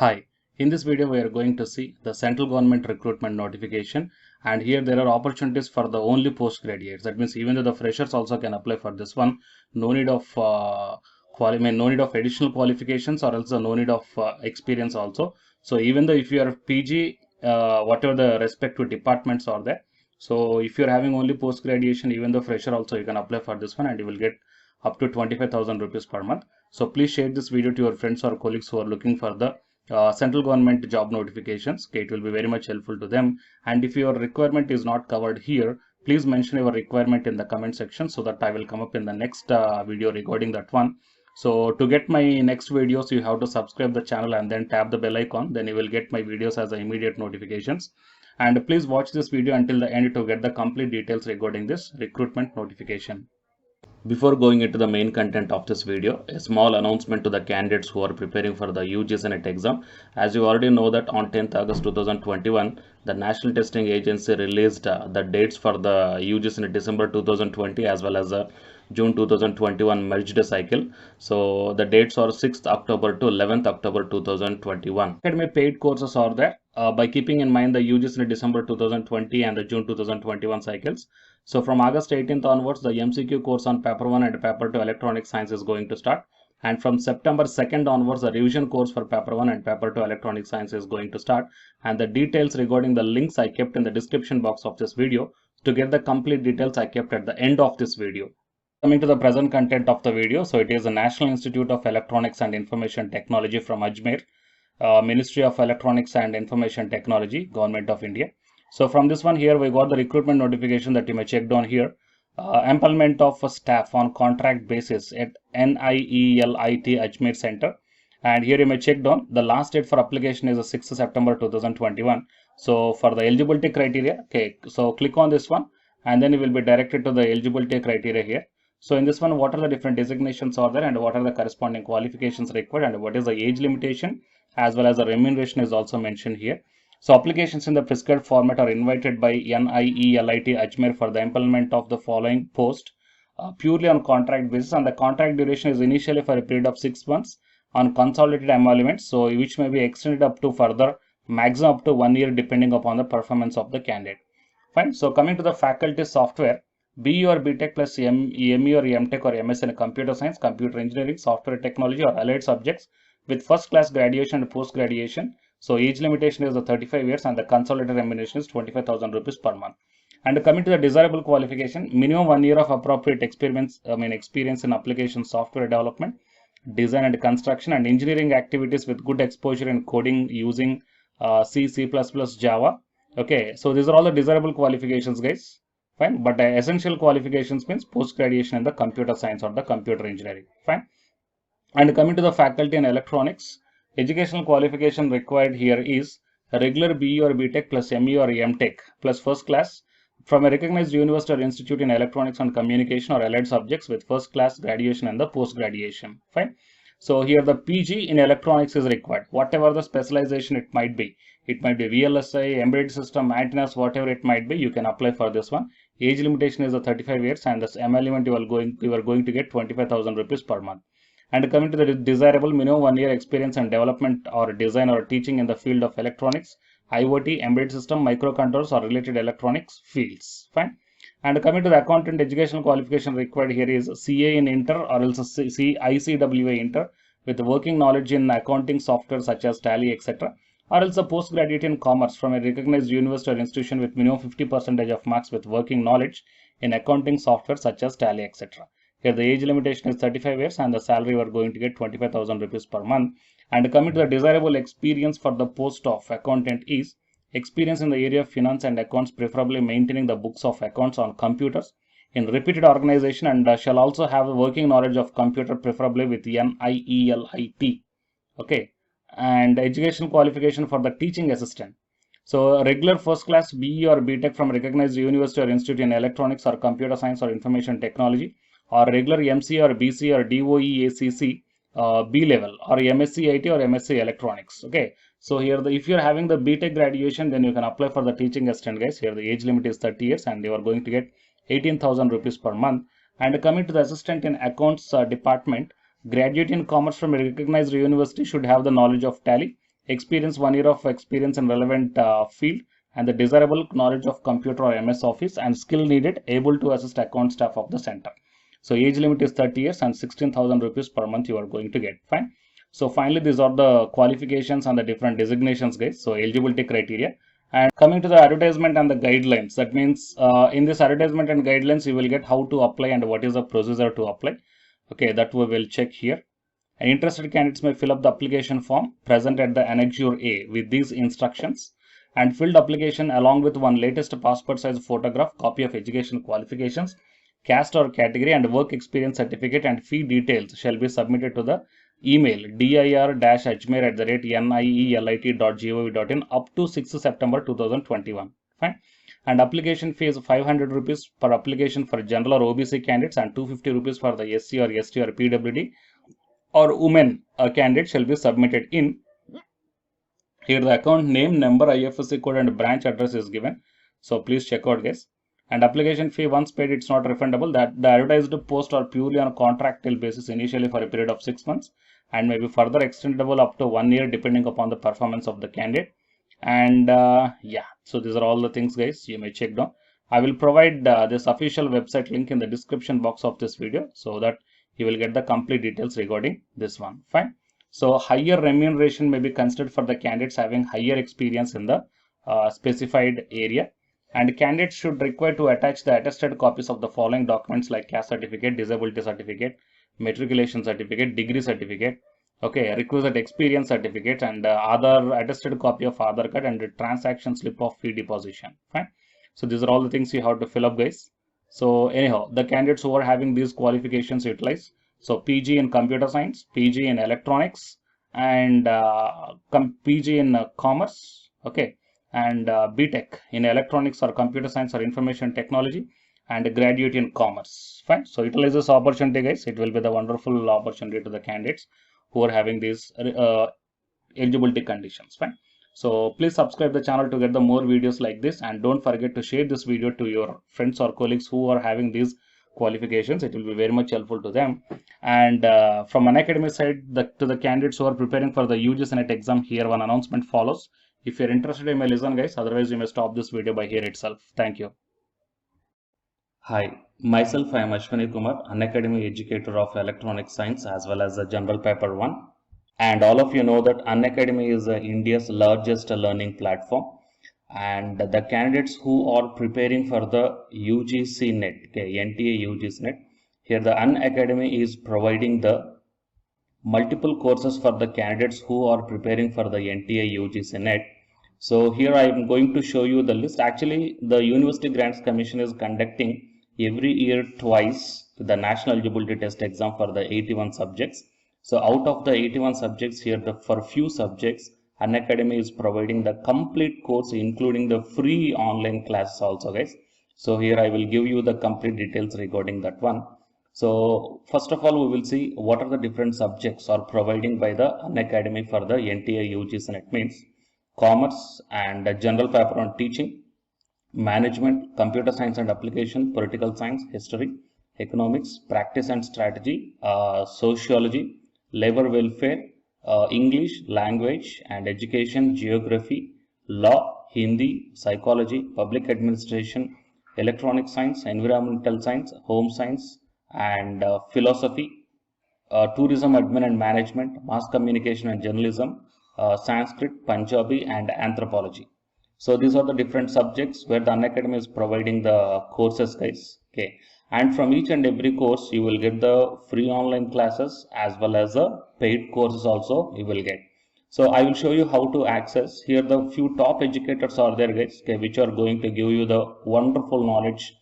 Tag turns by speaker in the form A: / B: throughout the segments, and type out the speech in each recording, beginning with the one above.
A: Hi, in this video we are going to see the central government recruitment notification, and here there are opportunities for the only postgraduates. That means even though the freshers also can apply for this one, no need of no need of additional qualifications, or else no need of experience also. So even though if you are PG, whatever the respective departments are there, so if you are having only post graduation, even the fresher also you can apply for this one, and you will get up to 25,000 rupees per month. So please share this video to your friends or colleagues who are looking for the central government job notifications. Okay, it will be very much helpful to them. And if your requirement is not covered here, please mention your requirement in the comment section so that I will come up in the next video regarding that one. So to get my next videos, you have to subscribe the channel and then tap the bell icon. Then you will get my videos as immediate notifications. And please watch this video until the end to get the complete details regarding this recruitment notification. Before going into the main content of this video, a small announcement to the candidates who are preparing for the UGC NET exam. As you already know that on 10th August 2021, the National Testing Agency released the dates for the UGC NET December 2020 as well as the June 2021 merged cycle. So the dates are 6th October to 11th October 2021. Academy paid courses are there by keeping in mind the UGC NET December 2020 and the June 2021 cycles. So from August 18th onwards, the MCQ course on paper 1 and paper 2 electronic science is going to start. And from September 2nd onwards, the revision course for paper 1 and paper 2 electronic science is going to start. And the details regarding the links I kept in the description box of this video. To get the complete details I kept at the end of this video. Coming to the present content of the video, so it is the National Institute of Electronics and Information Technology from Ajmer, Ministry of Electronics and Information Technology, Government of India. So from this one here, we got the recruitment notification that you may check down here. Employment of staff on contract basis at NIELIT Ajmer Center. And here you may check down the last date for application is 6th September 2021. So for the eligibility criteria, okay, so click on this one and then you will be directed to the eligibility criteria here. So in this one, what are the different designations are there and what are the corresponding qualifications required and what is the age limitation as well as the remuneration is also mentioned here. So applications in the prescribed format are invited by NIELIT Ajmer for the employment of the following post purely on contract basis, and the contract duration is initially for a period of 6 months on consolidated emoluments, so which may be extended up to further maximum up to 1 year depending upon the performance of the candidate. Fine. So coming to the faculty software, BE or BTech plus ME or MTech or MS in computer science, computer engineering, software technology or allied subjects with first class graduation and post graduation. So age limitation is the 35 years and the consolidated remuneration is 25,000 rupees per month. And coming to the desirable qualification, minimum 1 year of appropriate experience in application software development, design and construction and engineering activities with good exposure in coding using C, C++, Java. Okay, so these are all the desirable qualifications, guys. Fine, but essential qualifications means post graduation in the computer science or the computer engineering. Fine. And coming to the faculty in electronics, educational qualification required here is a regular BE or BTech plus ME or MTech plus first class from a recognized university or institute in electronics and communication or allied subjects with first class graduation and the post graduation. Fine. So here the PG in electronics is required, whatever the specialization it might be. It might be VLSI, embedded system, antennas, whatever it might be, you can apply for this one. Age limitation is 35 years and this emolument you are going to get 25,000 rupees per month. And coming to the desirable, minimum 1 year experience and development or design or teaching in the field of electronics, IoT, embedded system, microcontrollers or related electronics fields. Fine. And coming to the accountant educational qualification required here is CA in Inter or else ICWA Inter with working knowledge in accounting software such as Tally, etc. Or else a postgraduate in commerce from a recognized university or institution with minimum 50% of marks with working knowledge in accounting software such as Tally, etc. Here the age limitation is 35 years and the salary you are going to get 25,000 rupees per month. And coming to the desirable experience for the post of accountant is experience in the area of finance and accounts, preferably maintaining the books of accounts on computers in repeated organization, and shall also have a working knowledge of computer, preferably with NIELIT. Okay. And educational qualification for the teaching assistant. So a regular first class BE or BTech from recognized university or institute in electronics or computer science or information technology, or regular MC or BC or DOE ACC B level or MSc IT or MSc electronics. Okay, so here if you are having the BTech graduation, then you can apply for the teaching assistant, guys. Here the age limit is 30 years and you are going to get 18,000 rupees per month. And coming to the assistant in accounts department, graduate in commerce from a recognized university should have the knowledge of Tally experience 1 year of experience in relevant field, and the desirable knowledge of computer or MS Office, and skill needed able to assist account staff of the center. So age limit is 30 years and 16,000 rupees per month you are going to get. Fine. So finally, these are the qualifications and the different designations, guys. So eligibility criteria. And coming to the advertisement and the guidelines, that means in this advertisement and guidelines, you will get how to apply and what is the procedure to apply. Okay, that we will check here. And interested candidates may fill up the application form present at the annexure A with these instructions, and filled application along with one latest passport size photograph, copy of education qualifications, caste or category, and work experience certificate, and fee details shall be submitted to the email dir-ajmer@nielit.gov.in up to 6th September 2021. Fine. And application fee is 500 rupees per application for general or OBC candidates, and 250 rupees for the SC or ST or PWD or women candidate shall be submitted in. Here the account name, number, IFSC code, and branch address is given. So please check out, guys. And application fee once paid, it's not refundable. That the advertised post are purely on a contractual basis initially for a period of 6 months, and may be further extendable up to 1 year depending upon the performance of the candidate. And yeah, so these are all the things, guys, you may check down. I will provide this official website link in the description box of this video so that you will get the complete details regarding this one. Fine. So higher remuneration may be considered for the candidates having higher experience in the specified area. And candidates should require to attach the attested copies of the following documents like caste certificate, disability certificate, matriculation certificate, degree certificate, okay, requisite experience certificate, and other attested copy of Aadhaar card, and the transaction slip of fee deposition. Fine. So these are all the things you have to fill up, guys. So anyhow, the candidates who are having these qualifications utilize. So PG in computer science, PG in electronics, and PG in commerce, okay, and BTech in electronics or computer science or information technology, and graduate in commerce. Fine. So utilize this opportunity, guys. It will be the wonderful opportunity to the candidates who are having these eligibility conditions. Fine. So please subscribe the channel to get the more videos like this, and don't forget to share this video to your friends or colleagues who are having these qualifications. It will be very much helpful to them. And from Unacademy side, to the candidates who are preparing for the UGC NET exam, here one announcement follows. If you're interested, you may listen, guys. Otherwise, you may stop this video by here itself. Thank you. Hi, myself, I am Ashwani Kumar, Unacademy educator of electronic science as well as the general paper 1. And all of you know that Unacademy is India's largest learning platform. And the candidates who are preparing for the UGC NET, okay, NTA UGC NET, here the Unacademy is providing the multiple courses for the candidates who are preparing for the NTA UGC NET. So here I am going to show you the list. Actually, the University Grants Commission is conducting every year twice the National Eligibility Test exam for the 81 subjects. So out of the 81 subjects here, for few subjects, Unacademy is providing the complete course, including the free online classes also, guys. So here I will give you the complete details regarding that one. So first of all, we will see what are the different subjects are providing by the Unacademy for the NTA UGC NET. Means commerce and general paper on teaching, management, computer science and application, political science, history, economics, practice and strategy, sociology, labor welfare, English, language and education, geography, law, Hindi, psychology, public administration, electronic science, environmental science, home science, and philosophy, tourism admin and management, mass communication and journalism, Sanskrit, Punjabi, and anthropology. So these are the different subjects where the Unacademy is providing the courses, guys. Okay, and from each and every course you will get the free online classes as well as the paid courses also you will get. So I will show you how to access. Here the few top educators are there, guys, okay, which are going to give you the wonderful knowledge.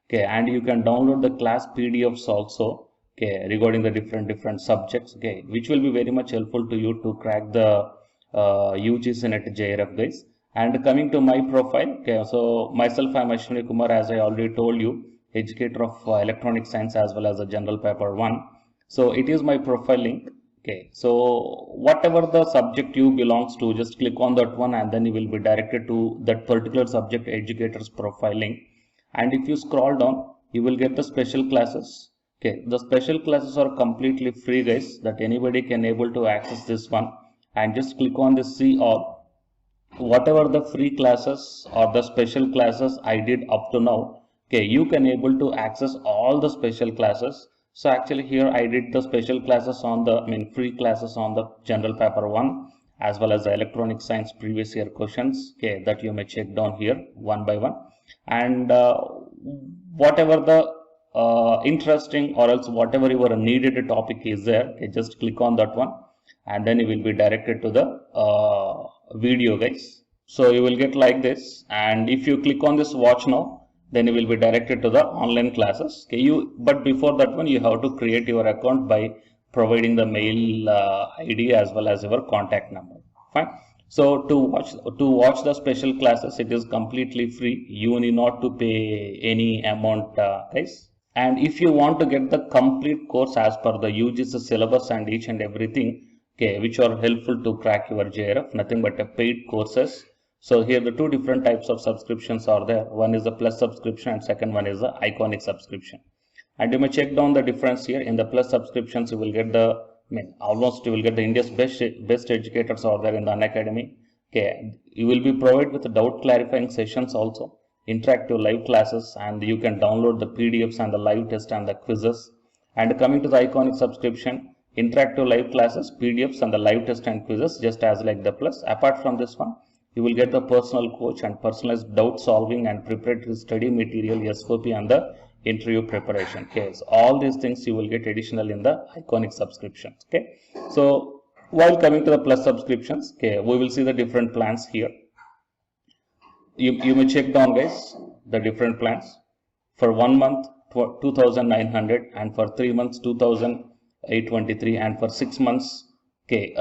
A: Okay, and you can download the class PDFs also, okay, regarding the different subjects, okay, which will be very much helpful to you to crack the UGC NET JRF, guys. And coming to my profile, okay, so myself, I am Ashwani Kumar, as I already told you, educator of electronic science as well as a general paper 1. So it is my profile link. Okay, so whatever the subject you belongs to, just click on that one and then you will be directed to that particular subject educator's profile link. And if you scroll down, you will get the special classes. Okay, the special classes are completely free, guys, that anybody can able to access this one. and just click on this see all. Whatever the free classes or the special classes I did up to now, okay, you can able to access all the special classes. So actually here I did the special classes on the free classes on the general paper 1 as well as the electronic science previous year questions, okay, that you may check down here one by one. And whatever the interesting or else whatever your needed topic is there, okay, just click on that one and then you will be directed to the video, guys. So you will get like this, and if you click on this watch now, then you will be directed to the online classes. Okay, but before that one you have to create your account by providing the mail ID as well as your contact number. Fine. So to watch the special classes, it is completely free. You need not to pay any amount, guys. And if you want to get the complete course as per the UGC syllabus and each and everything, okay, which are helpful to crack your JRF, nothing but a paid courses. So here the two different types of subscriptions are there. One is the plus subscription and second one is the iconic subscription. And you may check down the difference here. In the plus subscriptions, you will get the almost you will get the India's best educators are there in the Unacademy. Okay, you will be provided with doubt clarifying sessions also, interactive live classes, and you can download the PDFs and the live test and the quizzes. And coming to the iconic subscription, interactive live classes, PDFs and the live test and quizzes, just as like the plus. Apart from this one, you will get the personal coach and personalized doubt solving and preparatory study material, SOP, and the interview preparation. Okay, so all these things you will get additional in the iconic subscription. Okay, so while coming to the plus subscriptions, okay, we will see the different plans here. You may check down, guys, the different plans. For 1 month 2,900, and for 3 months 2,823, and for 6 months, okay,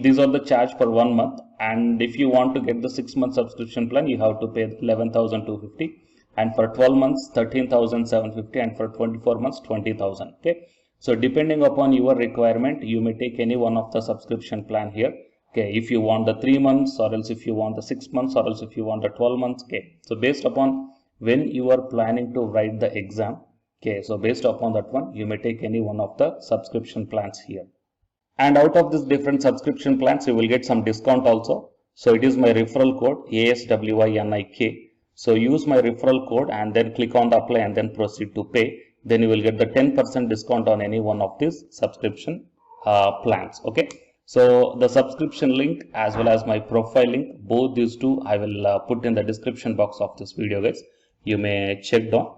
A: these are the charge for 1 month. And if you want to get the 6 month subscription plan, you have to pay 11,250, and for 12 months 13,750, and for 24 months 20,000. Okay, so depending upon your requirement, you may take any one of the subscription plan here. Okay, if you want the 3 months, or else if you want the 6 months, or else if you want the 12 months. Okay, so based upon when you are planning to write the exam, okay, so based upon that one, you may take any one of the subscription plans here. And out of this different subscription plans, you will get some discount also. So it is my referral code ASWINIK. So use my referral code and then click on the apply and then proceed to pay. Then you will get the 10% discount on any one of these subscription plans. Okay. So the subscription link as well as my profile link, both these two I will put in the description box of this video, guys. You may check down.